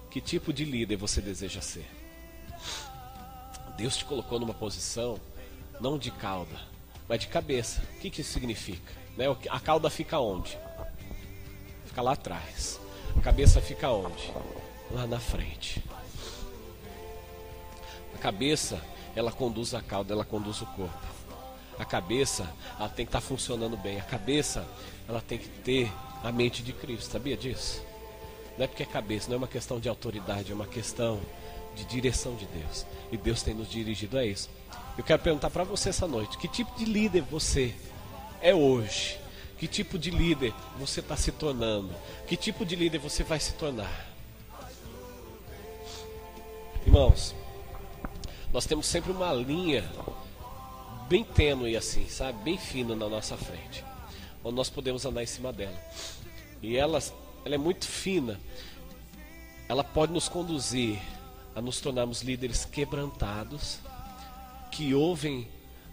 que tipo de líder você deseja ser? Deus te colocou numa posição, não de cauda, mas de cabeça. O que isso significa? Né? A cauda fica onde? Fica lá atrás. A cabeça fica onde? Lá na frente. A cabeça, ela conduz a cauda, ela conduz o corpo. A cabeça, ela tem que estar funcionando bem. A cabeça, ela tem que ter a mente de Cristo. Sabia disso? Não é porque é cabeça, não é uma questão de autoridade, é uma questão de direção de Deus. E Deus tem nos dirigido a isso. Eu quero perguntar para você essa noite, que tipo de líder você é hoje? Que tipo de líder você está se tornando? Que tipo de líder você vai se tornar? Irmãos, nós temos sempre uma linha bem tênue assim, sabe? Bem fina na nossa frente, onde nós podemos andar em cima dela. E ela é muito fina. Ela pode nos conduzir a nos tornarmos líderes quebrantados, que ouvem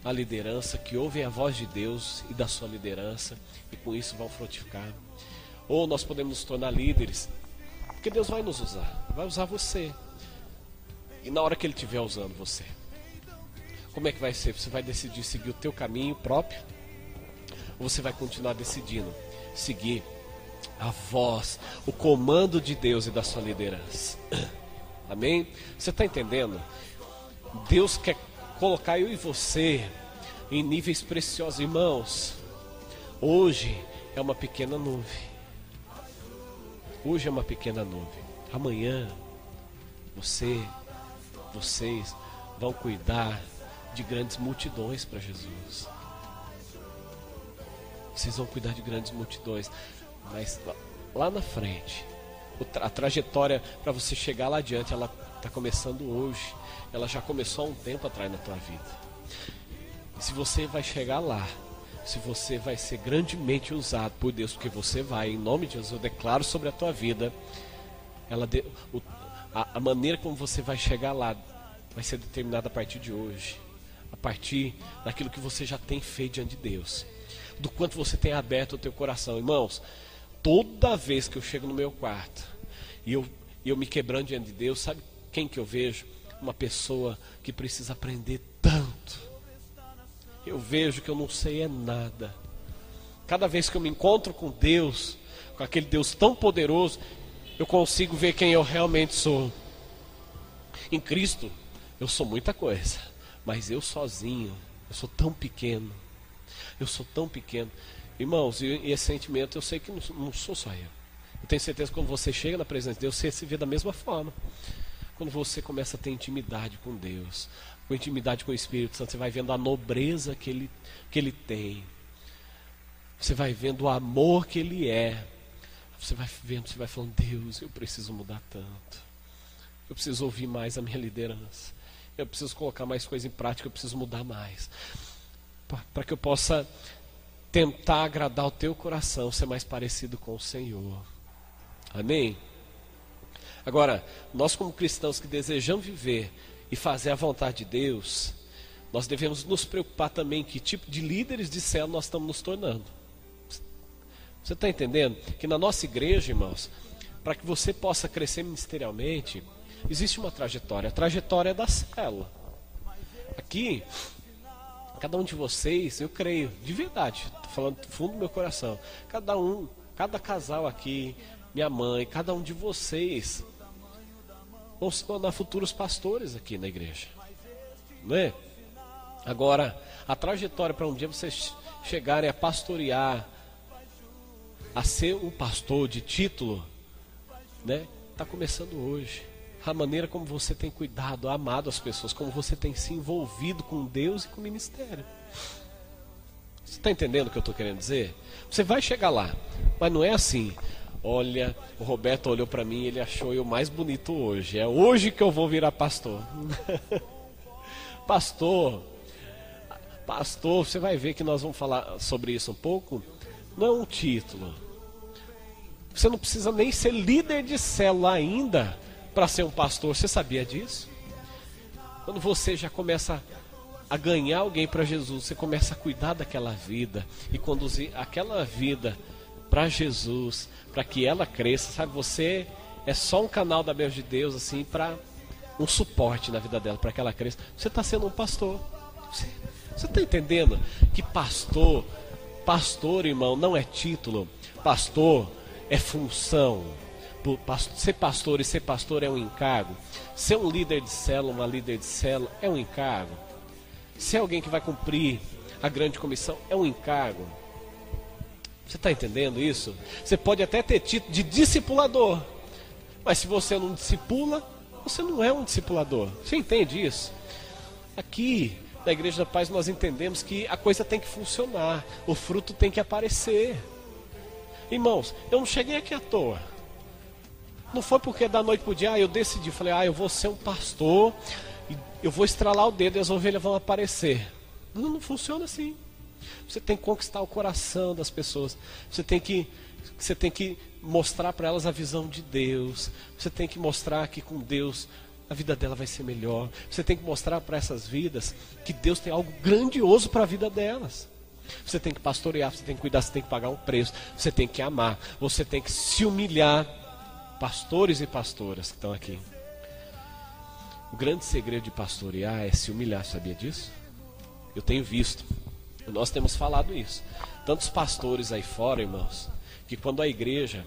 a liderança, que ouvem a voz de Deus e da sua liderança, e com isso vão frutificar. Ou nós podemos nos tornar líderes, porque Deus vai nos usar, vai usar você. E na hora que Ele estiver usando você, como é que vai ser? Você vai decidir seguir o teu caminho próprio? Ou você vai continuar decidindo seguir a voz, o comando de Deus e da sua liderança? Amém? Você está entendendo? Deus quer colocar eu e você em níveis preciosos. Irmãos, hoje é uma pequena nuvem. Hoje é uma pequena nuvem. Amanhã, vocês vão cuidar de grandes multidões para Jesus. Vocês vão cuidar de grandes multidões. Mas lá na frente, a trajetória para você chegar lá adiante, ela está começando hoje. Ela já começou há um tempo atrás na tua vida. E se você vai chegar lá, se você vai ser grandemente usado por Deus, porque você vai, em nome de Jesus, eu declaro sobre a tua vida, a maneira como você vai chegar lá vai ser determinada a partir de hoje, a partir daquilo que você já tem feito diante de Deus, do quanto você tem aberto o teu coração. Irmãos, toda vez que eu chego no meu quarto e eu me quebrando diante de Deus, sabe quem que eu vejo? Uma pessoa que precisa aprender tanto. Eu vejo que eu não sei é nada. Cada vez que eu me encontro com Deus, com aquele Deus tão poderoso, eu consigo ver quem eu realmente sou. Em Cristo, eu sou muita coisa, mas eu sozinho, eu sou tão pequeno. Eu sou tão pequeno. Irmãos, e esse sentimento eu sei que não sou só eu. Eu tenho certeza que quando você chega na presença de Deus, você se vê da mesma forma. Quando você começa a ter intimidade com Deus, com intimidade com o Espírito Santo, você vai vendo a nobreza que ele tem. Você vai vendo o amor que Ele é. Você vai vendo, você vai falando, Deus, eu preciso mudar tanto. Eu preciso ouvir mais a minha liderança. Eu preciso colocar mais coisa em prática, eu preciso mudar mais. Para que eu possa tentar agradar o teu coração, ser mais parecido com o Senhor. Amém? Agora, nós como cristãos que desejamos viver e fazer a vontade de Deus, nós devemos nos preocupar também que tipo de líderes de célula nós estamos nos tornando. Você está entendendo? Que na nossa igreja, irmãos, para que você possa crescer ministerialmente, existe uma trajetória. A trajetória é da célula. Aqui, cada um de vocês, eu creio, de verdade, estou falando do fundo do meu coração, cada casal aqui, minha mãe, cada um de vocês vão se tornar futuros pastores aqui na igreja, não é? Agora, a trajetória para um dia vocês chegarem a pastorear, a ser um pastor de título, né? Está começando hoje. A maneira como você tem cuidado, amado as pessoas, como você tem se envolvido com Deus e com o ministério. Você está entendendo o que eu estou querendo dizer? Você vai chegar lá, mas não é assim. Olha, o Roberto olhou para mim e ele achou eu mais bonito hoje. É hoje que eu vou virar pastor. Pastor, você vai ver que nós vamos falar sobre isso um pouco. Não é um título. Você não precisa nem ser líder de célula ainda para ser um pastor. Você sabia disso? Quando você já começa a ganhar alguém para Jesus, você começa a cuidar daquela vida e conduzir aquela vida para Jesus, para que ela cresça, sabe? Você é só um canal da bênção de Deus, assim, para um suporte na vida dela, para que ela cresça. Você está sendo um pastor. Você está entendendo que pastor, irmão, não é título. Pastor é função. Ser pastor e ser pastor é um encargo. Ser um líder de célula, uma líder de célula é um encargo. Ser alguém que vai cumprir a grande comissão é um encargo. Você está entendendo isso? Você pode até ter título de discipulador, mas se você não discipula, você não é um discipulador. Você entende isso? Aqui na Igreja da Paz nós entendemos que a coisa tem que funcionar, o fruto tem que aparecer. Irmãos, eu não cheguei aqui à toa. Não foi porque da noite pro dia eu decidi, falei, eu vou ser um pastor, eu vou estralar o dedo e as ovelhas vão aparecer. Não funciona assim. Você tem que conquistar o coração das pessoas. Você tem que mostrar para elas a visão de Deus. Você tem que mostrar que com Deus a vida dela vai ser melhor. Você tem que mostrar para essas vidas que Deus tem algo grandioso para a vida delas. Você tem que pastorear, você tem que cuidar, você tem que pagar um preço, você tem que amar, você tem que se humilhar. Pastores e pastoras que estão aqui, o grande segredo de pastorear é se humilhar, sabia disso? Eu tenho visto, nós temos falado isso. Tantos pastores aí fora, irmãos, que quando a igreja,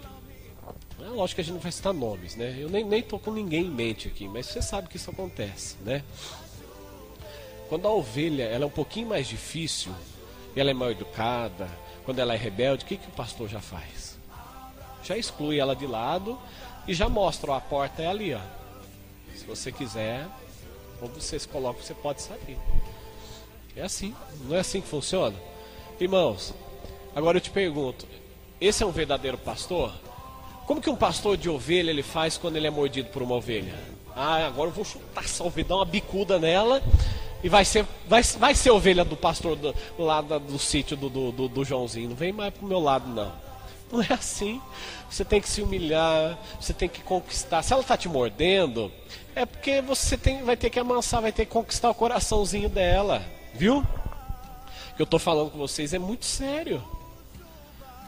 lógico que a gente não vai citar nomes, né? Eu nem estou com ninguém em mente aqui, mas você sabe que isso acontece, né? Quando a ovelha ela é um pouquinho mais difícil, ela é mal educada, quando ela é rebelde, o que o pastor já faz? Já exclui ela de lado e já mostra, a porta é ali, ó. Se você quiser, onde você se coloca, você pode sair. É assim, não é assim que funciona? Irmãos, agora eu te pergunto, esse é um verdadeiro pastor? Como que um pastor de ovelha ele faz quando ele é mordido por uma ovelha? Agora eu vou chutar essa ovelha, dar uma bicuda nela e vai ser ovelha do pastor lá do sítio do Joãozinho. Não vem mais pro meu lado, não. Não é assim. Você tem que se humilhar, você tem que conquistar. Se ela está te mordendo, é porque você vai ter que amansar, vai ter que conquistar o coraçãozinho dela. Viu? O que eu estou falando com vocês é muito sério.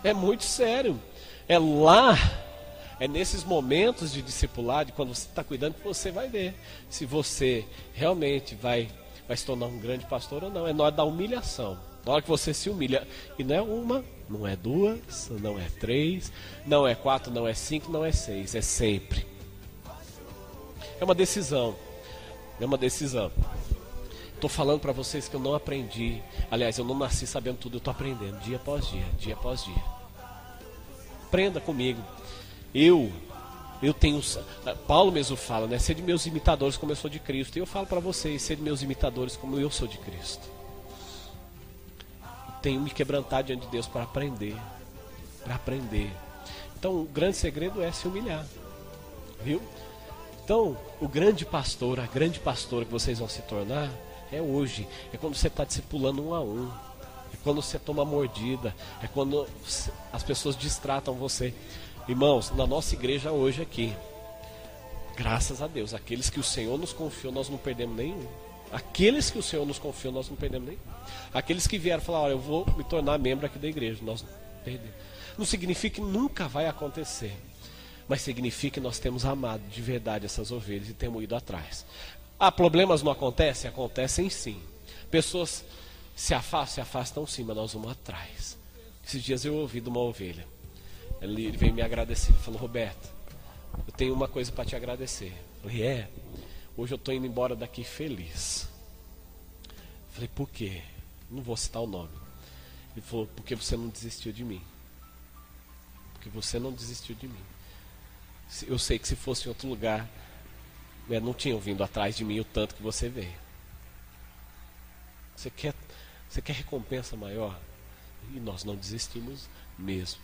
É muito sério. É lá, é nesses momentos de discipulado, quando você está cuidando, que você vai ver se você realmente vai se tornar um grande pastor ou não. É na hora da humilhação. Na hora que você se humilha, e não é uma, não é duas, não é três, não é quatro, não é cinco, não é seis, é sempre. É uma decisão. É uma decisão. Estou falando para vocês que eu não aprendi. Aliás, eu não nasci sabendo tudo, eu estou aprendendo dia após dia, dia após dia. Aprenda comigo. Eu tenho, Paulo mesmo fala, né? Ser de meus imitadores como eu sou de Cristo. E eu falo para vocês, ser de meus imitadores como eu sou de Cristo. Tenho me quebrantado diante de Deus para aprender. Para aprender. Então o grande segredo é se humilhar. Viu? Então o grande pastor, a grande pastora que vocês vão se tornar é hoje. É quando você está discipulando um a um. É quando você toma mordida. É quando as pessoas distratam você. Irmãos, na nossa igreja hoje aqui, graças a Deus, aqueles que o Senhor nos confiou, nós não perdemos nenhum. Aqueles que o Senhor nos confiou, nós não perdemos nenhum. Aqueles que vieram falar, olha, eu vou me tornar membro aqui da igreja, nós não perdemos. Não significa que nunca vai acontecer, mas significa que nós temos amado de verdade essas ovelhas e temos ido atrás. Problemas não acontecem? Acontecem sim. Pessoas se afastam sim, mas nós vamos atrás. Esses dias eu ouvi de uma ovelha, ele veio me agradecer, ele falou, Roberto, eu tenho uma coisa para te agradecer. Eu falei, hoje eu estou indo embora daqui feliz. Eu falei, por quê? Não vou citar o nome. Ele falou, porque você não desistiu de mim. Porque você não desistiu de mim. Eu sei que se fosse em outro lugar, não tinham vindo atrás de mim o tanto que você veio. Você quer recompensa maior? E nós não desistimos mesmo.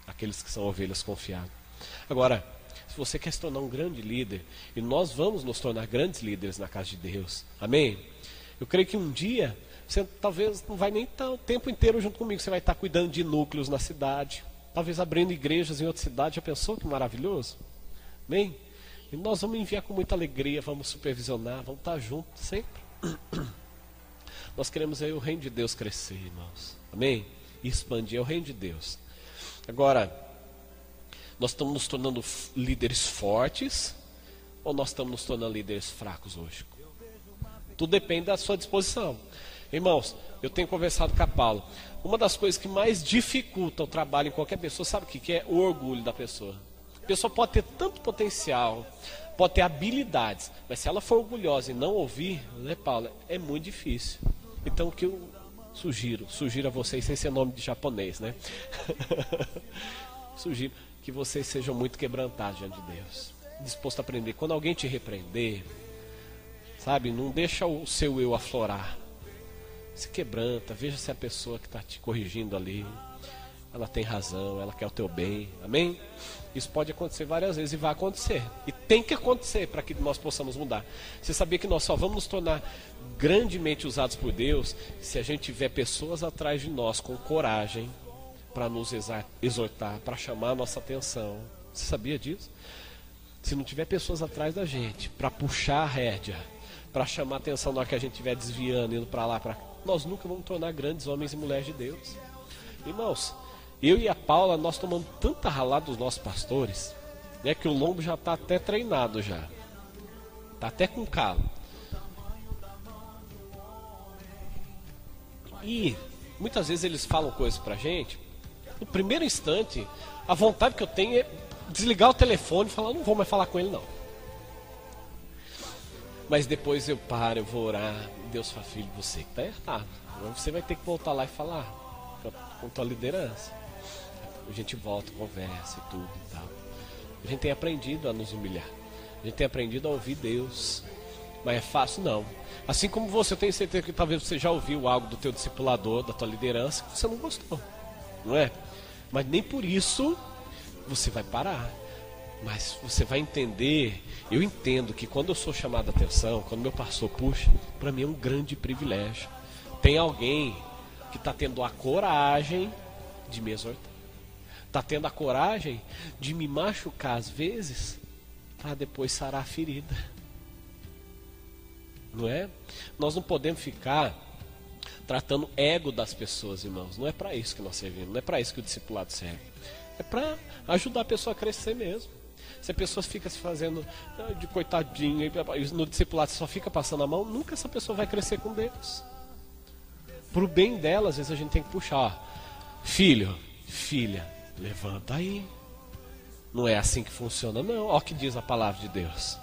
Aqueles que são ovelhas confiadas. Agora, se você quer se tornar um grande líder, e nós vamos nos tornar grandes líderes na casa de Deus, amém? Eu creio que um dia, você talvez não vai nem estar o tempo inteiro junto comigo, você vai estar cuidando de núcleos na cidade, talvez abrindo igrejas em outra cidade. Já pensou que maravilhoso? Amém? E nós vamos enviar com muita alegria, vamos supervisionar, vamos estar juntos sempre. Nós queremos ver o reino de Deus crescer, irmãos, amém? E expandir o reino de Deus. Agora, Nós estamos nos tornando líderes fortes ou nós estamos nos tornando líderes fracos hoje? Tudo depende da sua disposição. Irmãos, eu tenho conversado com a Paula. Uma das coisas que mais dificulta o trabalho em qualquer pessoa, sabe o que é? O orgulho da pessoa. A pessoa pode ter tanto potencial, pode ter habilidades, mas se ela for orgulhosa e não ouvir, né, Paula, é muito difícil. Então o que eu sugiro a vocês, sem ser nome de japonês, né? Sugiro que vocês sejam muito quebrantados diante de Deus, disposto a aprender. Quando alguém te repreender, sabe, não deixa o seu eu aflorar. Se quebranta, veja se a pessoa que está te corrigindo ali, ela tem razão, ela quer o teu bem, amém? Isso pode acontecer várias vezes e vai acontecer. E tem que acontecer para que nós possamos mudar. Você sabia que nós só vamos nos tornar grandemente usados por Deus se a gente tiver pessoas atrás de nós com coragem para nos exortar, para chamar a nossa atenção. Você sabia disso? Se não tiver pessoas atrás da gente para puxar a rédea, para chamar a atenção na hora que a gente estiver desviando, indo para lá, para cá, nós nunca vamos tornar grandes homens e mulheres de Deus. Irmãos, eu e a Paula, nós tomamos tanta ralada dos nossos pastores, né, que o lombo já está até treinado já. Está até com calo. E muitas vezes eles falam coisas pra gente. No primeiro instante, a vontade que eu tenho é desligar o telefone e falar, não vou mais falar com ele não. Mas depois eu paro, eu vou orar. Deus fala, filho, você que está errado. Você vai ter que voltar lá e falar com tua liderança. A gente volta, conversa e tudo e tal. A gente tem aprendido a nos humilhar. A gente tem aprendido a ouvir Deus. Mas é fácil não. Assim como você, eu tenho certeza que talvez você já ouviu algo do teu discipulador, da tua liderança, que você não gostou. Não é? Mas nem por isso você vai parar. Mas você vai entender, eu entendo que quando eu sou chamado a atenção, quando meu pastor puxa, para mim é um grande privilégio. Tem alguém que está tendo a coragem de me exortar. Está tendo a coragem de me machucar às vezes, para depois sarar a ferida. Não é? Nós não podemos ficar tratando ego das pessoas, irmãos. Não é para isso que nós servimos, não é para isso que o discipulado serve. É para ajudar a pessoa a crescer mesmo. Se a pessoa fica se fazendo de coitadinho, no discipulado só fica passando a mão, nunca essa pessoa vai crescer com Deus. Pro bem dela, às vezes a gente tem que puxar. Ó, filho, filha, levanta aí. Não é assim que funciona, não. Olha o que diz a palavra de Deus.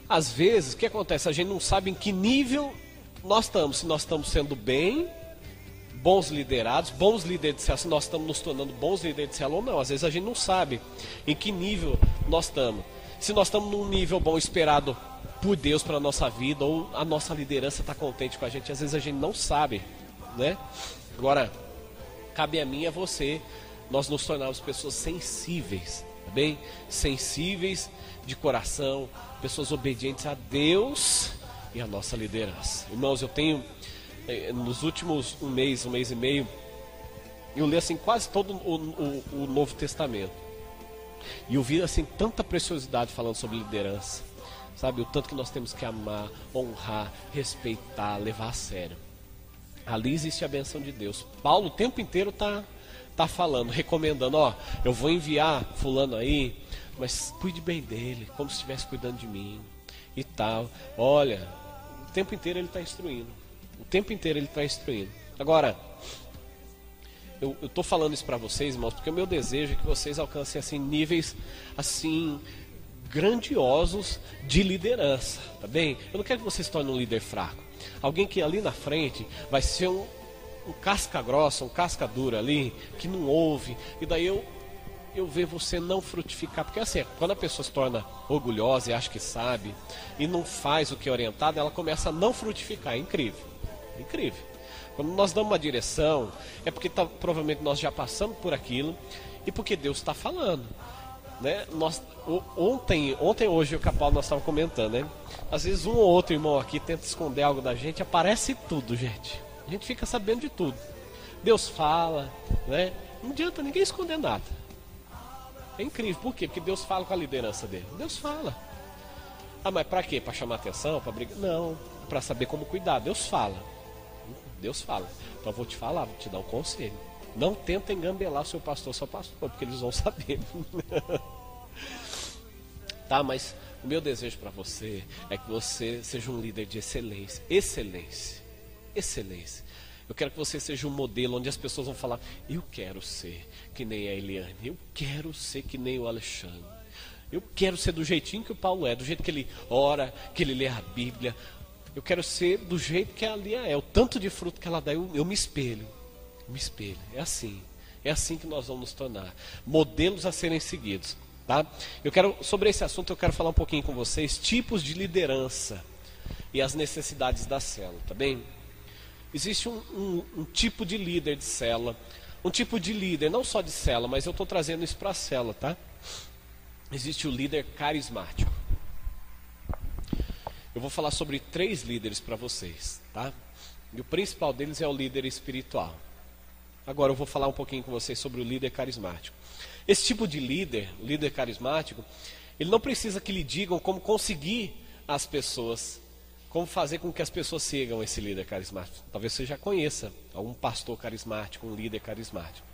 Às vezes, o que acontece? A gente não sabe em que nível nós estamos. Se nós estamos sendo bons liderados, bons líderes de célula, se nós estamos nos tornando bons líderes de célula ou não. Às vezes a gente não sabe em que nível nós estamos. Se nós estamos num nível bom esperado por Deus para a nossa vida, ou a nossa liderança está contente com a gente, às vezes a gente não sabe, né? Agora, cabe a mim e a você, nós nos tornarmos pessoas sensíveis, tá bem? Sensíveis de coração, pessoas obedientes a Deus e a nossa liderança. Irmãos, eu tenho, nos últimos um mês e meio, eu li assim quase todo o Novo Testamento. E eu vi assim tanta preciosidade falando sobre liderança. Sabe, o tanto que nós temos que amar, honrar, respeitar, levar a sério. Ali existe a benção de Deus. Paulo o tempo inteiro tá falando, recomendando, ó, eu vou enviar fulano aí, mas cuide bem dele, como se estivesse cuidando de mim e tal. Olha, o tempo inteiro ele está instruindo. O tempo inteiro ele está instruindo. Agora, eu estou falando isso para vocês, irmãos, porque o meu desejo é que vocês alcancem assim níveis assim grandiosos de liderança, tá bem? Eu não quero que vocês se tornem um líder fraco. Alguém que ali na frente vai ser um casca grossa, um casca dura ali, que não ouve, e daí eu ver você não frutificar, porque assim, quando a pessoa se torna orgulhosa e acha que sabe, e não faz o que é orientado, ela começa a não frutificar. É incrível, é incrível. Quando nós damos uma direção, é porque provavelmente nós já passamos por aquilo, e porque Deus está falando, né? Hoje o Capal nós estávamos comentando, né? Às vezes um ou outro irmão aqui tenta esconder algo da gente, aparece tudo, gente. A gente fica sabendo de tudo. Deus fala, né? Não adianta ninguém esconder nada. É incrível, por quê? Porque Deus fala com a liderança dele. Deus fala. Ah, mas para quê? Para chamar atenção? Para brigar? Não, para saber como cuidar. Deus fala. Deus fala. Então eu vou te falar, vou te dar um conselho. Não tenta engambelar seu pastor, porque eles vão saber. Tá, mas o meu desejo para você é que você seja um líder de excelência. Excelência. Excelência. Eu quero que você seja um modelo onde as pessoas vão falar: eu quero ser que nem a Eliane, eu quero ser que nem o Alexandre, eu quero ser do jeitinho que o Paulo é, do jeito que ele ora, que ele lê a Bíblia. Eu quero ser do jeito que a Lia é, o tanto de fruto que ela dá, eu me espelho. Me espelho. É assim que nós vamos nos tornar modelos a serem seguidos, tá? Sobre esse assunto eu quero falar um pouquinho com vocês, tipos de liderança e as necessidades da célula, tá bem? Existe um tipo de líder de célula, um tipo de líder, não só de célula, mas eu estou trazendo isso para a célula, tá? Existe o líder carismático. Eu vou falar sobre 3 líderes para vocês, tá? E o principal deles é o líder espiritual. Agora eu vou falar um pouquinho com vocês sobre o líder carismático. Esse tipo de líder carismático, ele não precisa que lhe digam como conseguir as pessoas, como fazer com que as pessoas sigam esse líder carismático. Talvez você já conheça algum pastor carismático, um líder carismático.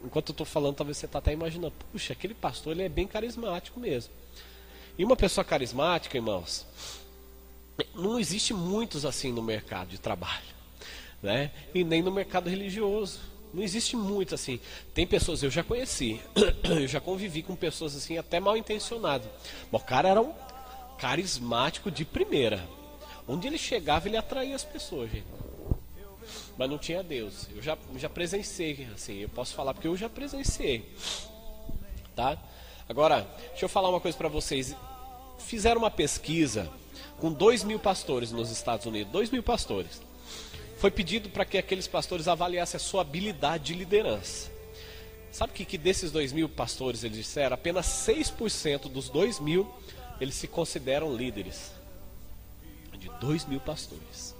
Enquanto eu estou falando, talvez você está até imaginando: puxa, aquele pastor ele é bem carismático mesmo. E uma pessoa carismática, irmãos, não existe muitos assim no mercado de trabalho, né? E nem no mercado religioso. Não existe muito assim. Tem pessoas, eu já conheci, eu já convivi com pessoas assim, até mal intencionadas. O cara era um carismático de primeira. Onde ele chegava, ele atraía as pessoas, gente. Mas não tinha Deus. Eu já presenciei, assim, eu posso falar porque eu já presenciei, tá? Agora, deixa eu falar uma coisa para vocês. Fizeram uma pesquisa com 2.000 pastores nos Estados Unidos. 2.000 pastores. Foi pedido para que aqueles pastores avaliassem a sua habilidade de liderança. Sabe que desses 2.000 pastores, eles disseram, apenas 6% dos 2.000, eles se consideram líderes. De 2.000 pastores.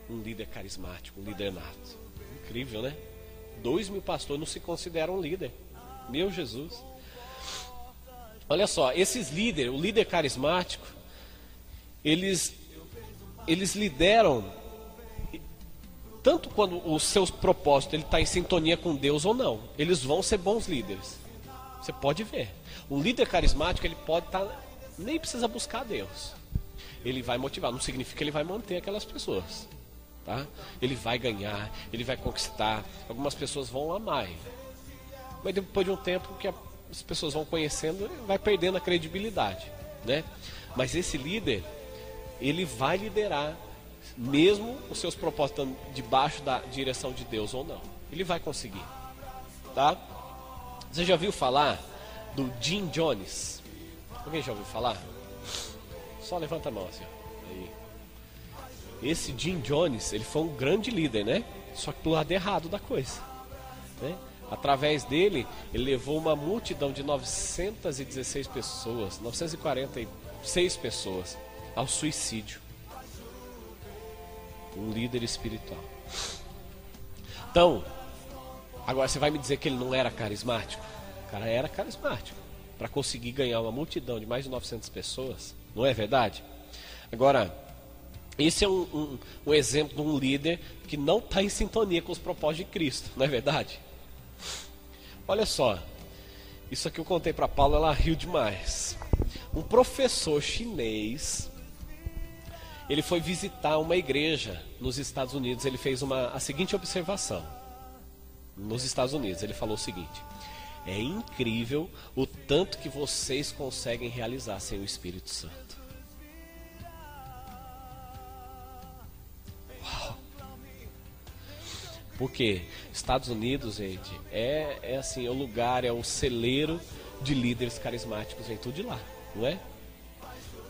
Um líder carismático, um líder nato. Incrível, né? 2.000 pastores não se consideram líder. Meu Jesus. Olha só, esses líderes, o líder carismático, eles lideram tanto quando o seu propósito está em sintonia com Deus ou não. Eles vão ser bons líderes. Você pode ver. Um líder carismático, ele pode estar, nem precisa buscar Deus. Ele vai motivar, não significa que ele vai manter aquelas pessoas, tá? Ele vai ganhar, ele vai conquistar. Algumas pessoas vão amar ele. Mas depois de um tempo que as pessoas vão conhecendo, vai perdendo a credibilidade, né? Mas esse líder, ele vai liderar, mesmo os seus propósitos debaixo da direção de Deus ou não. Ele vai conseguir, tá? Você já ouviu falar do Jim Jones? Alguém já ouviu falar? Só levanta a mão assim. Aí. Esse Jim Jones, ele foi um grande líder, né? Só que pro lado errado da coisa, né? Através dele, ele levou uma multidão de 946 pessoas, 946 pessoas ao suicídio. Um líder espiritual. Então, agora você vai me dizer que ele não era carismático? O cara era carismático para conseguir ganhar uma multidão de mais de 900 pessoas, não é verdade? Agora, esse é um exemplo de um líder que não está em sintonia com os propósitos de Cristo, não é verdade? Olha só, isso aqui eu contei para Paula, ela riu demais. Um professor chinês, ele foi visitar uma igreja nos Estados Unidos. Ele fez a seguinte observação. Nos Estados Unidos, ele falou o seguinte: é incrível o tanto que vocês conseguem realizar sem o Espírito Santo. Uau! Porque Estados Unidos, gente, é assim, é o lugar, é o celeiro de líderes carismáticos, vem tudo de lá, não é?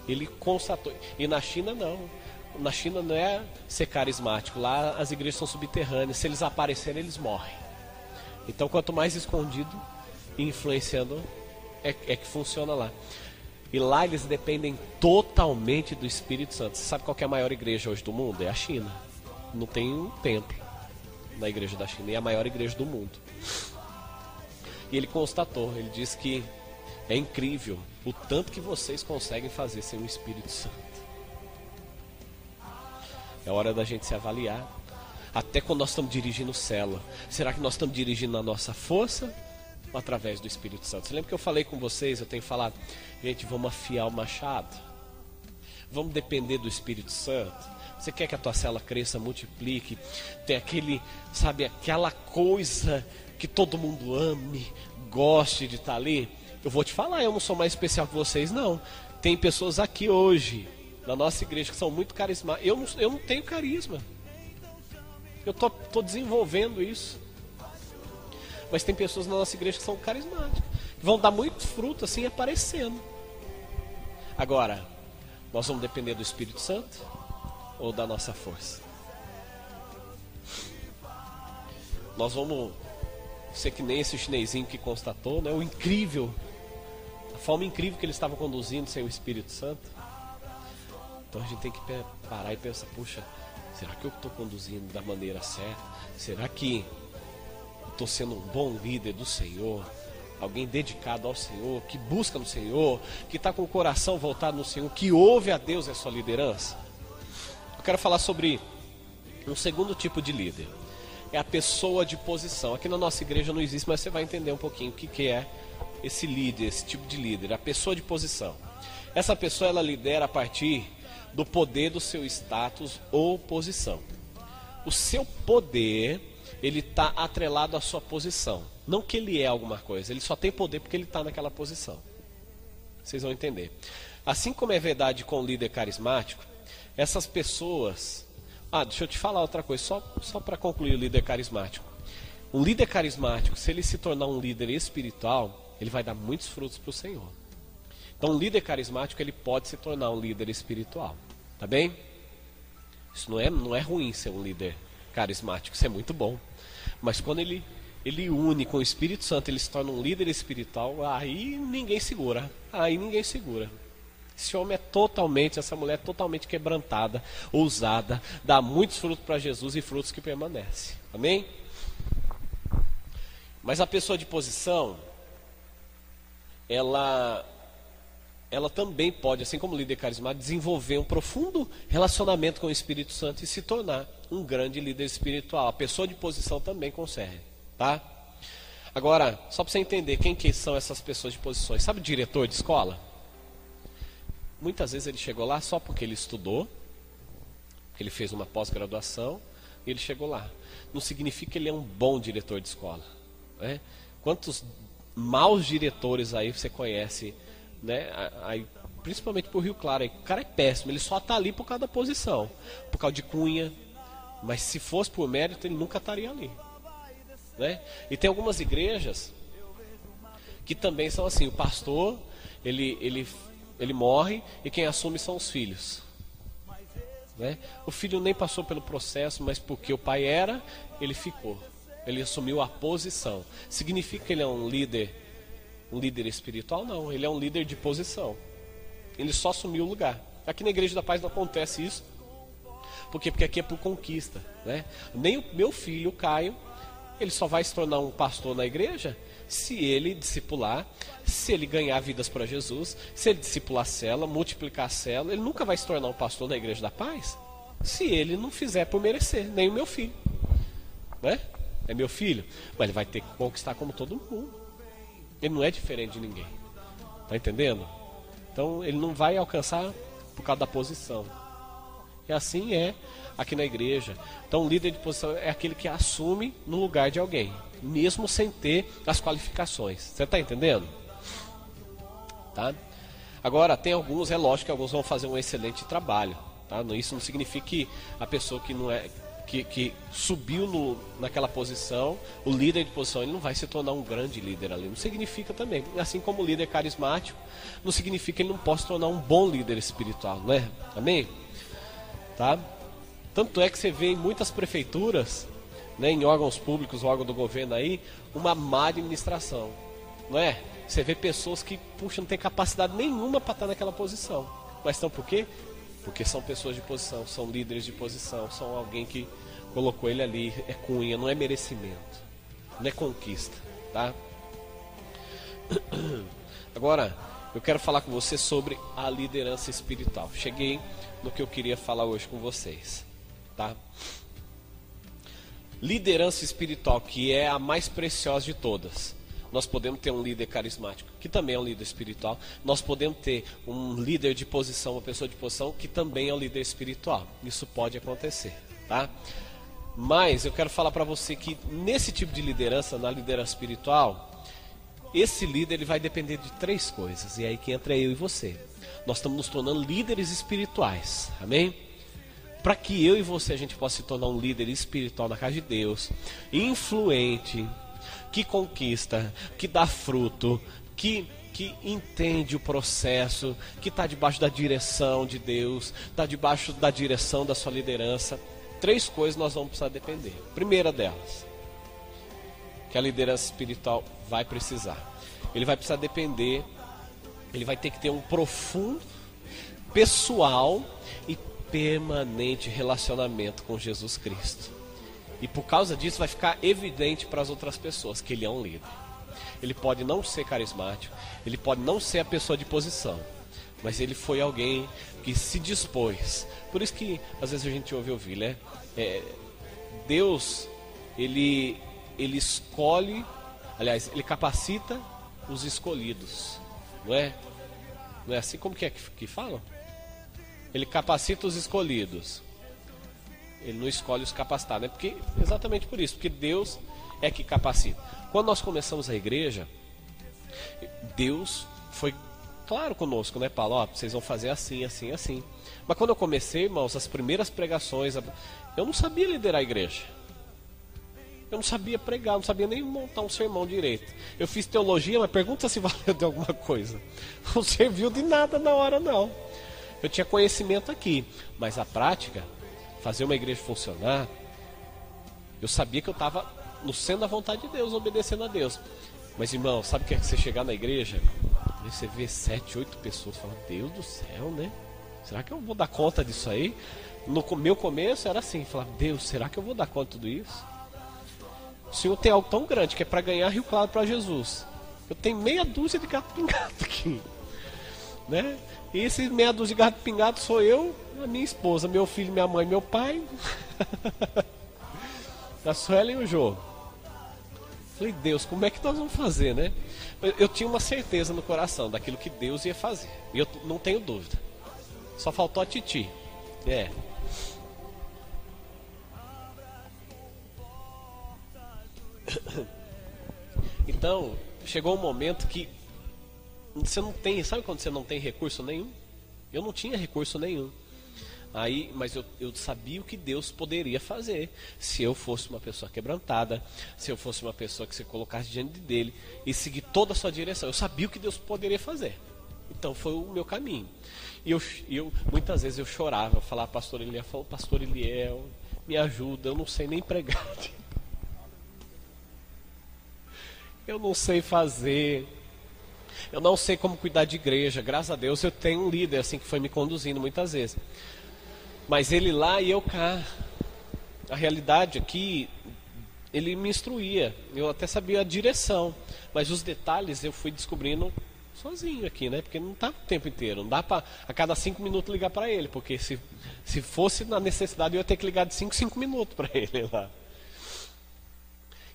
Ele constatou. E na China não. Na China não é ser carismático. Lá as igrejas são subterrâneas. Se eles aparecerem, eles morrem. Então quanto mais escondido e influenciando é que funciona lá. E lá eles dependem totalmente do Espírito Santo. Você sabe qual que é a maior igreja hoje do mundo? É a China. Não tem um templo na igreja da China. É a maior igreja do mundo. E ele constatou. Ele disse que é incrível o tanto que vocês conseguem fazer sem o Espírito Santo. É hora da gente se avaliar. Até quando nós estamos dirigindo célula, será que nós estamos dirigindo na nossa força ou através do Espírito Santo? Você lembra que eu falei com vocês, eu tenho falado, gente, vamos afiar o machado, vamos depender do Espírito Santo. Você quer que a tua célula cresça, multiplique, tem aquele, sabe, aquela coisa que todo mundo ame, goste de estar ali? Eu vou te falar, eu não sou mais especial que vocês, não. Tem pessoas aqui hoje, na nossa igreja, que são muito carismáticas. Eu não tenho carisma. Eu tô desenvolvendo isso. Mas tem pessoas na nossa igreja que são carismáticas, que vão dar muito fruto assim, aparecendo. Agora, nós vamos depender do Espírito Santo ou da nossa força? Nós vamos ser que nem esse chinesinho que constatou, né? O incrível, a forma incrível que ele estava conduzindo sem o Espírito Santo. Então a gente tem que parar e pensar, puxa, será que eu estou conduzindo da maneira certa? Será que eu estou sendo um bom líder do Senhor? Alguém dedicado ao Senhor, que busca no Senhor, que está com o coração voltado no Senhor, que ouve a Deus e a sua liderança? Eu quero falar sobre um segundo tipo de líder. É a pessoa de posição. Aqui na nossa igreja não existe, mas você vai entender um pouquinho o que é esse líder, esse tipo de líder, a pessoa de posição. Essa pessoa, ela lidera a partir do poder do seu status ou posição. O seu poder, ele está atrelado à sua posição. Não que ele é alguma coisa, ele só tem poder porque ele está naquela posição. Vocês vão entender. Assim como é verdade com o líder carismático, essas pessoas... deixa eu te falar outra coisa, só para concluir o líder carismático. Um líder carismático, se ele se tornar um líder espiritual, ele vai dar muitos frutos para o Senhor. Então, um líder carismático, ele pode se tornar um líder espiritual. Tá bem? Isso não é ruim ser um líder carismático, isso é muito bom. Mas quando ele une com o Espírito Santo, ele se torna um líder espiritual, aí ninguém segura. Esse homem essa mulher é totalmente quebrantada, ousada, dá muitos frutos para Jesus e frutos que permanecem. Amém? Mas a pessoa de posição, ela também pode, assim como líder carismático, desenvolver um profundo relacionamento com o Espírito Santo e se tornar um grande líder espiritual. A pessoa de posição também consegue, tá? Agora, só para você entender quem que são essas pessoas de posições. Sabe o diretor de escola? Muitas vezes ele chegou lá só porque ele estudou, porque ele fez uma pós-graduação e ele chegou lá. Não significa que ele é um bom diretor de escola, né? Quantos maus diretores aí você conhece, né? Aí, principalmente por Rio Claro, aí, o cara é péssimo, ele só está ali por causa da posição, por causa de cunha, mas se fosse por mérito ele nunca estaria ali, né? E tem algumas igrejas que também são assim, o pastor ele morre e quem assume são os filhos, né? O filho nem passou pelo processo, mas porque o pai ele ficou, ele assumiu a posição. Significa que ele é um líder espiritual? Não, ele é um líder de posição. Ele só assumiu o lugar. Aqui na Igreja da Paz não acontece isso. Por quê? Porque aqui é por conquista, né? Nem o meu filho, o Caio, ele só vai se tornar um pastor na igreja se ele discipular, se ele ganhar vidas para Jesus, se ele discipular a célula, multiplicar a célula. Ele nunca vai se tornar um pastor na Igreja da Paz se ele não fizer por merecer, nem o meu filho, né? É meu filho, mas ele vai ter que conquistar como todo mundo. Ele não é diferente de ninguém. Tá entendendo? Então ele não vai alcançar por causa da posição. E assim é aqui na igreja. Então o líder de posição é aquele que assume no lugar de alguém, mesmo sem ter as qualificações. Você está entendendo? Tá? Agora tem alguns, é lógico que alguns vão fazer um excelente trabalho, tá? Isso não significa que a pessoa que não é que subiu naquela posição, o líder de posição, ele não vai se tornar um grande líder ali. Não significa também, assim como o líder carismático, não significa que ele não possa se tornar um bom líder espiritual, não é? Amém? Tá? Tanto é que você vê em muitas prefeituras, né, em órgãos públicos, órgão do governo aí, uma má administração, não é? Você vê pessoas que, puxa, não tem capacidade nenhuma para estar naquela posição. Mas então por quê? Porque são pessoas de posição, são líderes de posição, são alguém que colocou ele ali, é cunha, não é merecimento, não é conquista, tá? Agora, eu quero falar com você sobre a liderança espiritual. Cheguei no que eu queria falar hoje com vocês, tá? liderança espiritual, que é a mais preciosa de todas. Nós podemos ter um líder carismático, que também é um líder espiritual. Nós podemos ter um líder de posição, uma pessoa de posição, que também é um líder espiritual. Isso pode acontecer, tá? Mas eu quero falar para você que nesse tipo de liderança, na liderança espiritual, esse líder ele vai depender de 3 coisas. E é aí que entra eu e você. Nós estamos nos tornando líderes espirituais, amém? Para que eu e você a gente possa se tornar um líder espiritual na casa de Deus, influente, que conquista, que dá fruto, que entende o processo, que está debaixo da direção de Deus, está debaixo da direção da sua liderança. 3 coisas nós vamos precisar depender. Primeira delas, que a liderança espiritual vai precisar. Ele vai precisar depender, ele vai ter que ter um profundo, pessoal e permanente relacionamento com Jesus Cristo. E por causa disso vai ficar evidente para as outras pessoas que ele é um líder. Ele pode não ser carismático, ele pode não ser a pessoa de posição, mas ele foi alguém que se dispôs. Por isso que às vezes a gente ouve ouvir, né? Deus, ele escolhe, aliás, ele capacita os escolhidos, não é? Não é assim? Como que é que falam? Ele capacita os escolhidos. Ele não escolhe os capacitados, né? Porque, exatamente por isso, porque Deus é que capacita. Quando nós começamos a igreja, Deus foi claro conosco, né, Paulo? Ó, vocês vão fazer assim, assim, assim. Mas quando eu comecei, irmãos, as primeiras pregações, eu não sabia liderar a igreja. Eu não sabia pregar, não sabia nem montar um sermão direito. Eu fiz teologia, mas pergunta se valeu de alguma coisa. Não serviu de nada na hora, não. Eu tinha conhecimento aqui, mas a prática, fazer uma igreja funcionar, eu sabia que eu estava no centro da vontade de Deus, obedecendo a Deus. Mas, irmão, sabe o que é que você chegar na igreja, e você vê 7, 8 pessoas, fala, Deus do céu, né? Será que eu vou dar conta disso aí? No meu começo era assim, falar, Deus, será que eu vou dar conta de tudo isso? O Senhor tem algo tão grande que é para ganhar Rio Claro para Jesus. Eu tenho meia dúzia de gato pingado aqui, né? E esse meia dúzia de gato pingado sou eu, a minha esposa, meu filho, minha mãe, meu pai, a Suelen e o Jô. Falei, Deus, como é que nós vamos fazer, né? Eu tinha uma certeza no coração daquilo que Deus ia fazer. E eu não tenho dúvida. Só faltou a Titi. Então, chegou um momento que você não tem, sabe quando você não tem recurso nenhum? Eu não tinha recurso nenhum. Aí, mas eu sabia o que Deus poderia fazer se eu fosse uma pessoa quebrantada, se eu fosse uma pessoa que você colocasse diante dele e seguir toda a sua direção. Eu sabia o que Deus poderia fazer. Então foi o meu caminho. E eu muitas vezes eu chorava, eu falava, pastor Eliel, me ajuda, eu não sei nem pregar. Eu não sei fazer. Eu não sei como cuidar de igreja. Graças a Deus eu tenho um líder assim que foi me conduzindo muitas vezes. Mas ele lá e eu cá. A realidade aqui, ele me instruía. Eu até sabia a direção. Mas os detalhes eu fui descobrindo sozinho aqui, né? Porque não tá o tempo inteiro. Não dá para a cada 5 minutos ligar para ele. Porque se fosse na necessidade eu ia ter que ligar de 5 minutos para ele lá.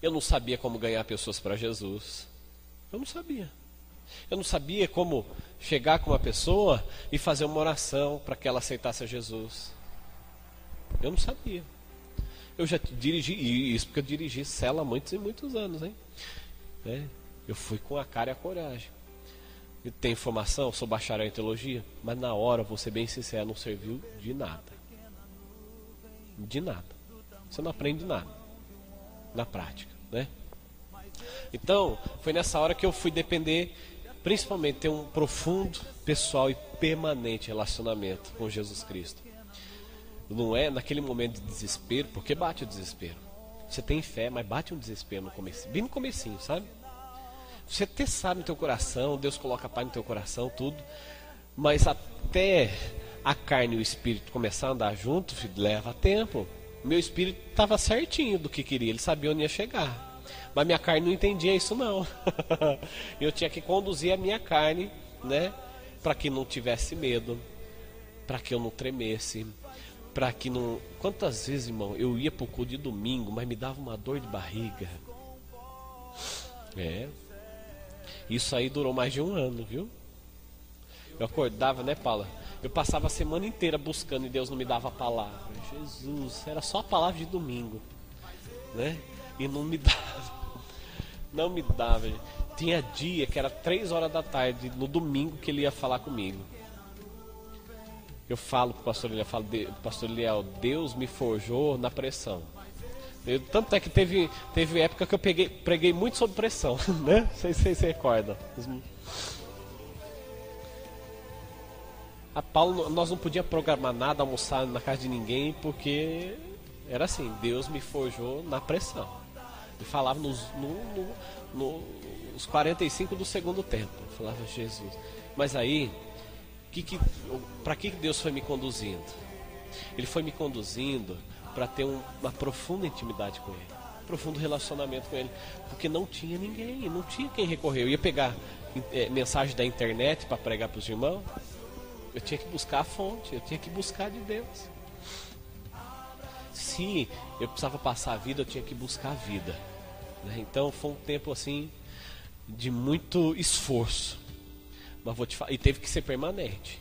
Eu não sabia como ganhar pessoas para Jesus. Eu não sabia. Eu não sabia como chegar com uma pessoa e fazer uma oração para que ela aceitasse a Jesus. Eu não sabia. Eu já dirigi isso, porque eu dirigi cela há muitos e muitos anos, hein? Eu fui com a cara e a coragem. Eu tenho formação, sou bacharel em teologia, mas na hora, vou ser bem sincero, não serviu de nada. De nada. Você não aprende nada na prática, né? Então, foi nessa hora que eu fui depender, principalmente ter um profundo, pessoal e permanente relacionamento com Jesus Cristo. Não é naquele momento de desespero, porque bate o desespero. Você tem fé, mas bate um desespero no começo, bem no comecinho, sabe? Você até sabe no teu coração, Deus coloca paz no teu coração, tudo, mas até a carne e o espírito começar a andar junto, leva tempo. Meu espírito estava certinho do que queria, ele sabia onde ia chegar. Mas minha carne não entendia isso não. Eu tinha que conduzir a minha carne, né, para que não tivesse medo, para que eu não tremesse, para que não... Quantas vezes, irmão, eu ia pro culto de domingo, mas me dava uma dor de barriga. Isso aí durou mais de um ano, viu? Eu acordava, né, Paula? Eu passava a semana inteira buscando e Deus não me dava a palavra. Jesus, era só a palavra de domingo, né? E não me dava. Não me dava. Tinha dia que era 3 horas da tarde, no domingo, que ele ia falar comigo. Eu falo pro pastor Eliel, pastor Eliel, Deus me forjou na pressão. Tanto é que teve época que eu preguei muito sobre pressão, né? Não sei se vocês se recordam. A Paulo, nós não podíamos programar nada, almoçar na casa de ninguém, porque era assim, Deus me forjou na pressão. Ele falava nos 45 do segundo tempo. Eu falava, Jesus. Mas aí, para que Deus foi me conduzindo? Ele foi me conduzindo para ter uma profunda intimidade com Ele, um profundo relacionamento com Ele, porque não tinha ninguém, não tinha quem recorrer. Eu ia pegar mensagem da internet para pregar para os irmãos, eu tinha que buscar a fonte, eu tinha que buscar de Deus. Se eu precisava passar a vida, eu tinha que buscar a vida, né? Então foi um tempo assim de muito esforço, mas vou te falar, e teve que ser permanente,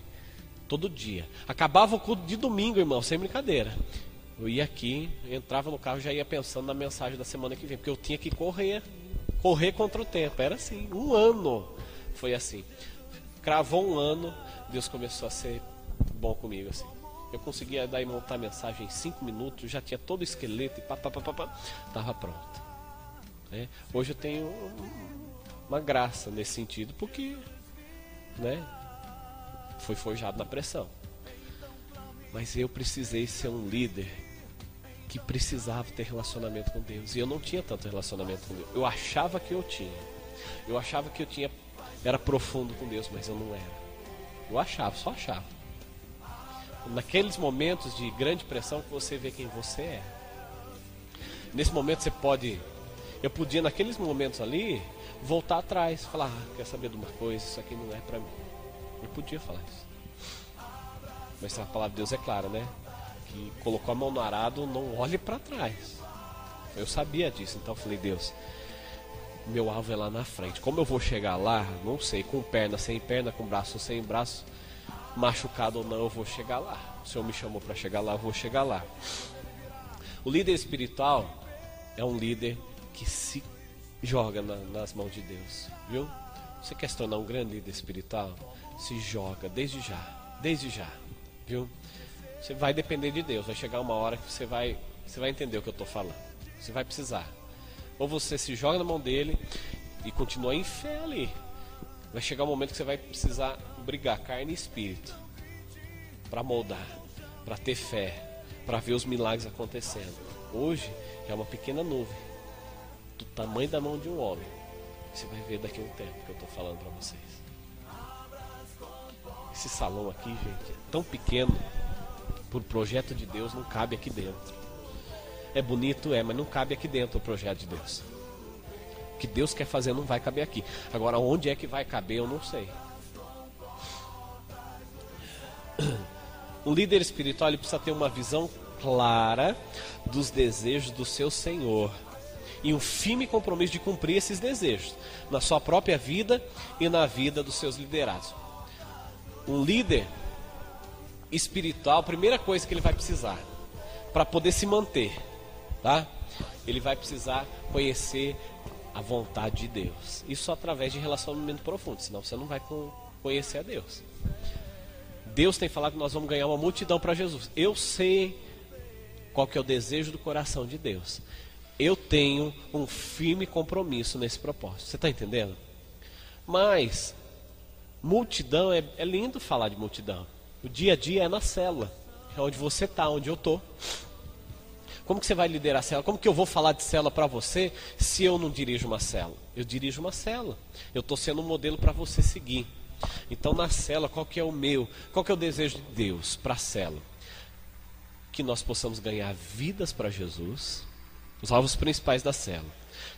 todo dia. Acabava o culto de domingo, irmão, sem brincadeira. Eu ia aqui, entrava no carro, já ia pensando na mensagem da semana que vem, porque eu tinha que correr contra o tempo. Era assim, um ano foi assim. Cravou um ano, Deus começou a ser bom comigo assim. Eu conseguia daí montar a mensagem em 5 minutos, já tinha todo o esqueleto e estava pronto. Hoje eu tenho uma graça nesse sentido, porque, né, foi forjado na pressão. Mas eu precisei ser um líder que precisava ter relacionamento com Deus. E eu não tinha tanto relacionamento com Deus. Eu achava que eu tinha. Eu achava que eu tinha, era profundo com Deus, mas eu não era. Eu achava, só achava. Naqueles momentos de grande pressão que você vê quem você é. Nesse momento eu podia naqueles momentos ali voltar atrás, falar, quer saber de uma coisa, isso aqui não é pra mim. Eu podia falar isso. Mas a palavra de Deus é clara, né? Que colocou a mão no arado, não olhe para trás. Eu sabia disso, então eu falei, Deus, meu alvo é lá na frente. Como eu vou chegar lá, não sei, com perna, sem perna, com braço, sem braço, machucado ou não, eu vou chegar lá. O Senhor me chamou para chegar lá, eu vou chegar lá. O líder espiritual é um líder que se joga nas mãos de Deus, viu? Você quer se tornar um grande líder espiritual? Se joga desde já, viu? Você vai depender de Deus. Vai chegar uma hora que você vai entender o que eu estou falando. Você vai precisar. Ou você se joga na mão dele e continua em fé ali. Vai chegar um momento que você vai precisar brigar carne e espírito para moldar, para ter fé, para ver os milagres acontecendo. Hoje é uma pequena nuvem do tamanho da mão de um homem. Você vai ver daqui a um tempo que eu estou falando para vocês. Esse salão aqui, gente, é tão pequeno. Por projeto de Deus não cabe aqui dentro. É bonito, mas não cabe aqui dentro o projeto de Deus. O que Deus quer fazer não vai caber aqui. Agora, onde é que vai caber, eu não sei. Um líder espiritual, ele precisa ter uma visão clara dos desejos do seu Senhor e um firme compromisso de cumprir esses desejos na sua própria vida e na vida dos seus liderados. Um líder espiritual, a primeira coisa que ele vai precisar para poder se manter, tá? Ele vai precisar conhecer a vontade de Deus. Isso através de relacionamento profundo, senão você não vai conhecer a Deus. Deus tem falado que nós vamos ganhar uma multidão para Jesus. Eu sei qual que é o desejo do coração de Deus. Eu tenho um firme compromisso nesse propósito. Você está entendendo? Mas multidão, é lindo falar de multidão. O dia a dia é na célula, é onde você está, onde eu estou. Como que você vai liderar a célula? Como que eu vou falar de célula para você se eu não dirijo uma célula? Eu dirijo uma célula. Eu estou sendo um modelo para você seguir. Então na célula, qual que é o desejo de Deus para a célula? Que nós possamos ganhar vidas para Jesus, os alvos principais da célula.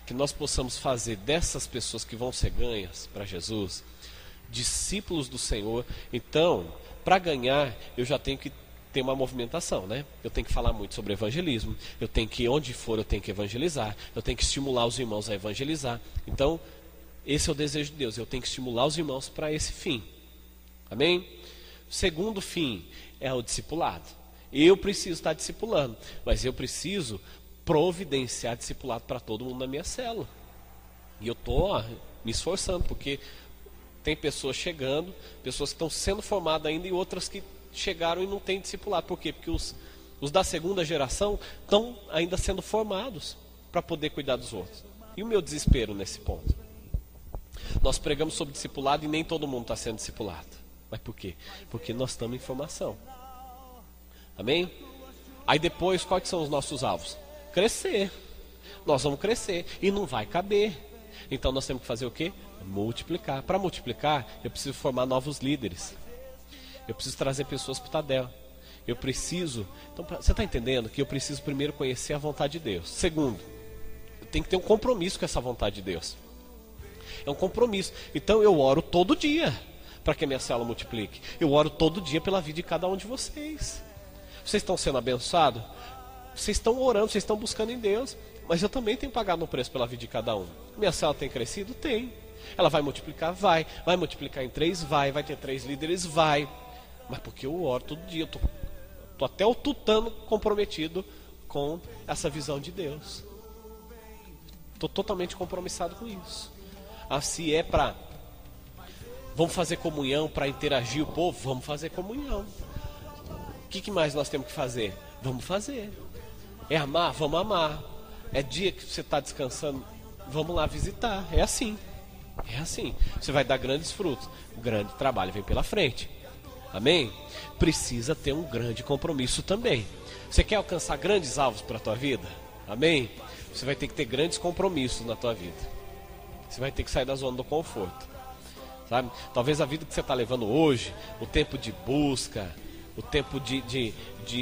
Que nós possamos fazer dessas pessoas que vão ser ganhas para Jesus, discípulos do Senhor. Então, para ganhar, eu já tenho que tem uma movimentação, né? Eu tenho que falar muito sobre evangelismo, eu tenho que, onde for, eu tenho que evangelizar, eu tenho que estimular os irmãos a evangelizar. Então, esse é o desejo de Deus, eu tenho que estimular os irmãos para esse fim. Amém? O segundo fim é o discipulado. Eu preciso estar discipulando, mas eu preciso providenciar discipulado para todo mundo na minha célula. E eu estou me esforçando, porque tem pessoas chegando, pessoas que estão sendo formadas ainda e outras que chegaram e não têm discipulado. Por quê? Porque os da segunda geração estão ainda sendo formados para poder cuidar dos outros. E o meu desespero nesse ponto? Nós pregamos sobre discipulado e nem todo mundo está sendo discipulado. Mas por quê? Porque nós estamos em formação. Amém? Aí depois, quais são os nossos alvos? Crescer. Nós vamos crescer e não vai caber. Então nós temos que fazer o quê? Multiplicar. Para multiplicar, eu preciso formar novos líderes. Eu preciso trazer pessoas para o Tadel. Eu preciso... Então, você está entendendo que eu preciso primeiro conhecer a vontade de Deus. Segundo, eu tenho que ter um compromisso com essa vontade de Deus. É um compromisso. Então eu oro todo dia para que a minha célula multiplique. Eu oro todo dia pela vida de cada um de vocês. Vocês estão sendo abençoados? Vocês estão orando, vocês estão buscando em Deus. Mas eu também tenho pagado um preço pela vida de cada um. Minha célula tem crescido? Tem. Ela vai multiplicar? Vai. Vai multiplicar em 3? Vai. Vai ter 3 líderes? Vai. Mas porque eu oro todo dia. Eu tô até o tutano comprometido com essa visão de Deus. Estou totalmente compromissado com isso. Se é para... Vamos fazer comunhão para interagir o povo? Vamos fazer comunhão. O que mais nós temos que fazer? Vamos fazer. É amar? Vamos amar. É dia que você está descansando? Vamos lá visitar. É assim. É assim. Você vai dar grandes frutos. O grande trabalho vem pela frente. Amém? Precisa ter um grande compromisso também. Você quer alcançar grandes alvos para a tua vida? Amém? Você vai ter que ter grandes compromissos na tua vida. Você vai ter que sair da zona do conforto. Sabe? Talvez a vida que você está levando hoje, o tempo de busca, o tempo de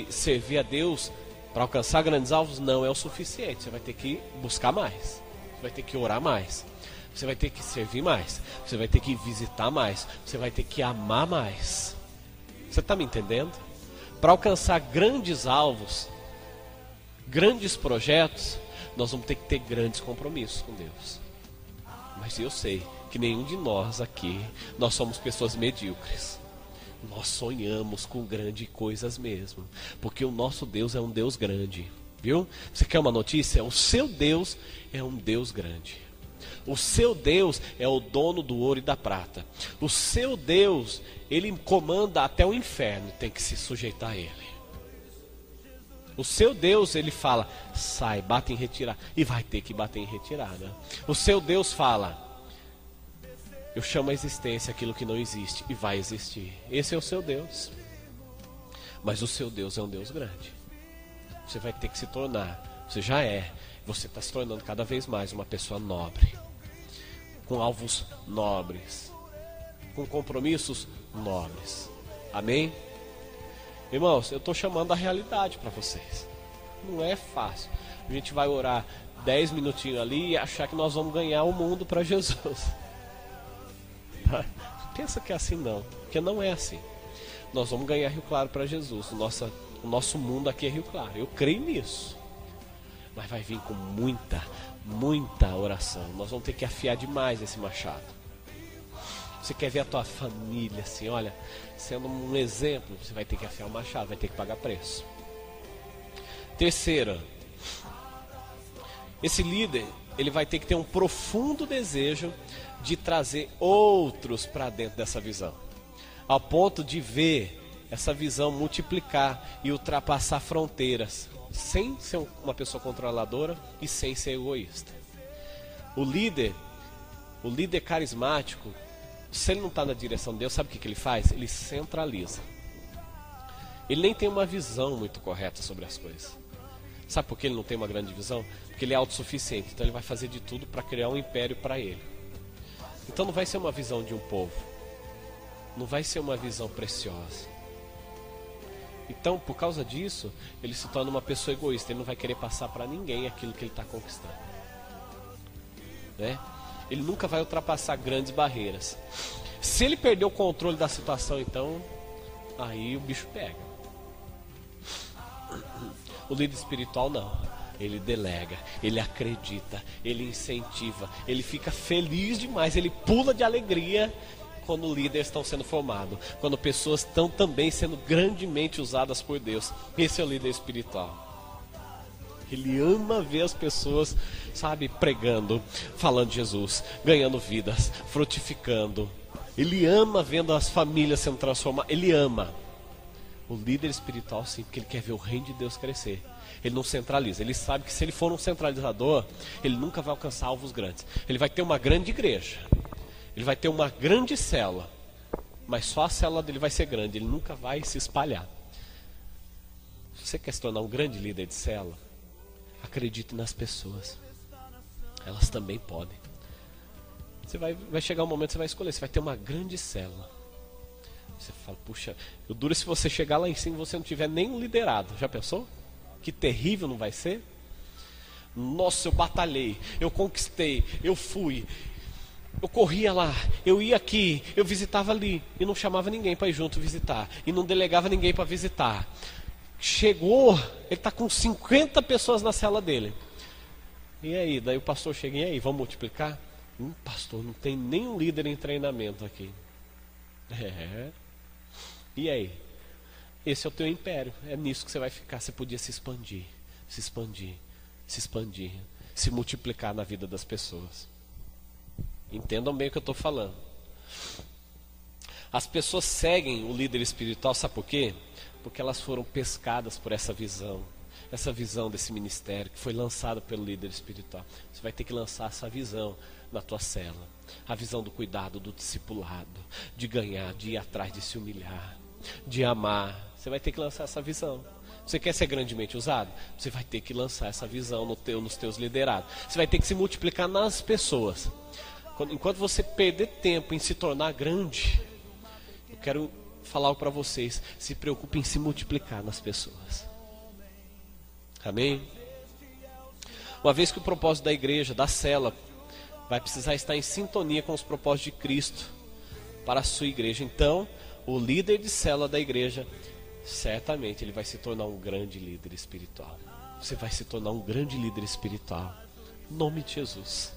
servir a Deus para alcançar grandes alvos não é o suficiente. Você vai ter que buscar mais. Você vai ter que orar mais. Você vai ter que servir mais. Você vai ter que visitar mais. Você vai ter que amar mais. Você está me entendendo? Para alcançar grandes alvos, grandes projetos, nós vamos ter que ter grandes compromissos com Deus. Mas eu sei que nenhum de nós aqui, nós somos pessoas medíocres. Nós sonhamos com grandes coisas mesmo. Porque o nosso Deus é um Deus grande. Viu? Você quer uma notícia? O seu Deus é um Deus grande. O seu Deus é o dono do ouro e da prata. O seu Deus, ele comanda até o inferno, tem que se sujeitar a ele. O seu Deus, ele fala, sai, bate em retirada. E vai ter que bater em retirada. O seu Deus fala, eu chamo a existência aquilo que não existe e vai existir. Esse é o seu Deus. Mas o seu Deus é um Deus grande. Você vai ter que se tornar, você já é, você está se tornando cada vez mais uma pessoa nobre. Com alvos nobres. Com compromissos nobres. Amém? Irmãos, eu estou chamando a realidade para vocês. Não é fácil. A gente vai orar 10 minutinhos ali e achar que nós vamos ganhar o mundo para Jesus. Pensa que é assim não, porque não é assim. Nós vamos ganhar Rio Claro para Jesus. O nosso mundo aqui é Rio Claro. Eu creio nisso. Mas vai vir com muita oração. Nós vamos ter que afiar demais esse machado. Você quer ver a tua família assim, olha, sendo um exemplo, você vai ter que afiar o machado, vai ter que pagar preço. Terceira, esse líder, ele vai ter que ter um profundo desejo de trazer outros para dentro dessa visão, ao ponto de ver essa visão multiplicar e ultrapassar fronteiras, sem ser uma pessoa controladora e sem ser egoísta. O líder carismático, se ele não está na direção de Deus, sabe o que ele faz? Ele centraliza. Ele nem tem uma visão muito correta sobre as coisas. Sabe por que ele não tem uma grande visão? Porque ele é autossuficiente, então ele vai fazer de tudo para criar um império para ele. Então não vai ser uma visão de um povo, não vai ser uma visão preciosa. Então, por causa disso, ele se torna uma pessoa egoísta. Ele não vai querer passar para ninguém aquilo que ele está conquistando, né? Ele nunca vai ultrapassar grandes barreiras. Se ele perder o controle da situação, então, aí o bicho pega. O líder espiritual não. Ele delega, ele acredita, ele incentiva, ele fica feliz demais, ele pula de alegria quando líderes estão sendo formados, quando pessoas estão também sendo grandemente usadas por Deus. Esse é o líder espiritual. Ele ama ver as pessoas, sabe, pregando, falando de Jesus, ganhando vidas, frutificando. Ele ama vendo as famílias sendo transformadas. Ele ama. O líder espiritual sim, porque ele quer ver o reino de Deus crescer. Ele não centraliza. Ele sabe que se ele for um centralizador, ele nunca vai alcançar alvos grandes. Ele vai ter uma grande igreja. Ele vai ter uma grande célula. Mas só a célula dele vai ser grande. Ele nunca vai se espalhar. Se você quer se tornar um grande líder de célula, acredite nas pessoas. Elas também podem. Você vai chegar um momento que você vai escolher. Você vai ter uma grande célula. Você fala, puxa, o duro é se você chegar lá em cima e você não tiver nenhum liderado. Já pensou? Que terrível não vai ser? Nossa, eu batalhei, eu conquistei, eu fui, eu corria lá, eu ia aqui, eu visitava ali. E não chamava ninguém para ir junto visitar. E não delegava ninguém para visitar. Chegou, ele está com 50 pessoas na cela dele. E aí, daí o pastor chega, e aí, vamos multiplicar? Pastor, não tem nenhum líder em treinamento aqui. E aí? Esse é o teu império, é nisso que você vai ficar. Você podia se expandir, se expandir, se expandir, se multiplicar na vida das pessoas. Entendam bem o que eu estou falando. As pessoas seguem o líder espiritual, sabe por quê? Porque elas foram pescadas por essa visão desse ministério que foi lançada pelo líder espiritual. Você vai ter que lançar essa visão na tua cela. A visão do cuidado, do discipulado, de ganhar, de ir atrás, de se humilhar, de amar. Você vai ter que lançar essa visão. Você quer ser grandemente usado? Você vai ter que lançar essa visão nos teus liderados. Você vai ter que se multiplicar nas pessoas. Enquanto você perder tempo em se tornar grande, eu quero falar para vocês, se preocupe em se multiplicar nas pessoas. Amém? Uma vez que o propósito da igreja, da cela, vai precisar estar em sintonia com os propósitos de Cristo para a sua igreja. Então, o líder de célula da igreja, certamente ele vai se tornar um grande líder espiritual. Você vai se tornar um grande líder espiritual. Em nome de Jesus.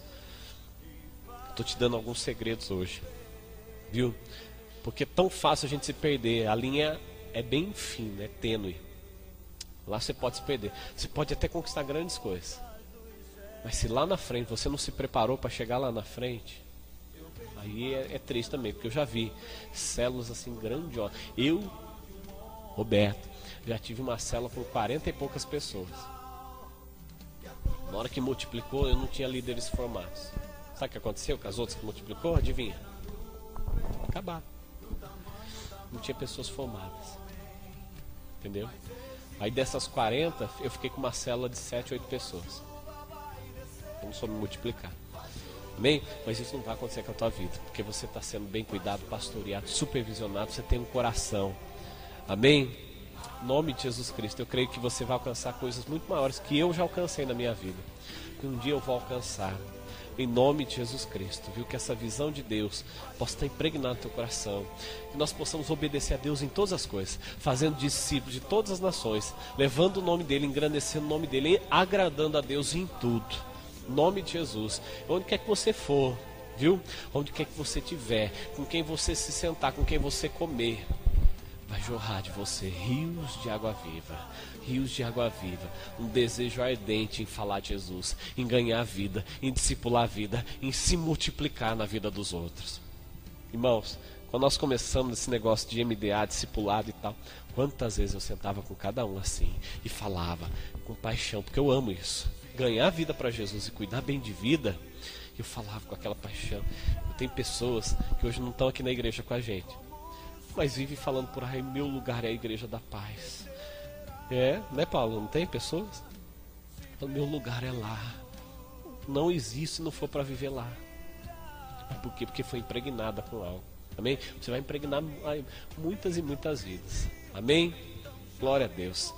Estou te dando alguns segredos hoje. Viu? Porque é tão fácil a gente se perder. A linha é bem fina, é tênue. Lá você pode se perder. Você pode até conquistar grandes coisas. Mas se lá na frente você não se preparou para chegar lá na frente, aí é triste também, porque eu já vi células assim grandiosas. Eu, Roberto, já tive uma célula com 40 e poucas pessoas. Na hora que multiplicou, eu não tinha líderes formados. Sabe o que aconteceu com as outras que multiplicou? Adivinha? Acabaram. Não tinha pessoas formadas. Entendeu? Aí dessas 40, eu fiquei com uma célula de 7, 8 pessoas. Eu não soube multiplicar. Amém? Mas isso não vai acontecer com a tua vida, porque você está sendo bem cuidado, pastoreado, supervisionado, você tem um coração. Amém? Em nome de Jesus Cristo, eu creio que você vai alcançar coisas muito maiores que eu já alcancei na minha vida. Que um dia eu vou alcançar. Em nome de Jesus Cristo, viu? Que essa visão de Deus possa estar impregnada no teu coração. Que nós possamos obedecer a Deus em todas as coisas, fazendo discípulos de todas as nações, levando o nome dEle, engrandecendo o nome dEle, e agradando a Deus em tudo. Em nome de Jesus. Onde quer que você for, viu? Onde quer que você estiver, com quem você se sentar, com quem você comer, vai jorrar de você rios de água viva. Rios de água viva. Um desejo ardente em falar de Jesus, em ganhar a vida, em discipular a vida, em se multiplicar na vida dos outros. Irmãos, quando nós começamos esse negócio de MDA, discipulado e tal, quantas vezes eu sentava com cada um assim e falava com paixão, porque eu amo isso. Ganhar a vida para Jesus e cuidar bem de vida, eu falava com aquela paixão. Eu tenho pessoas que hoje não estão aqui na igreja com a gente, mas vivem falando por aí, meu lugar é a igreja da paz. Né, Paulo? Não tem pessoas? Meu lugar é lá. Não existe se não for para viver lá. Por quê? Porque foi impregnada com algo. Amém? Você vai impregnar muitas e muitas vidas. Amém? Glória a Deus.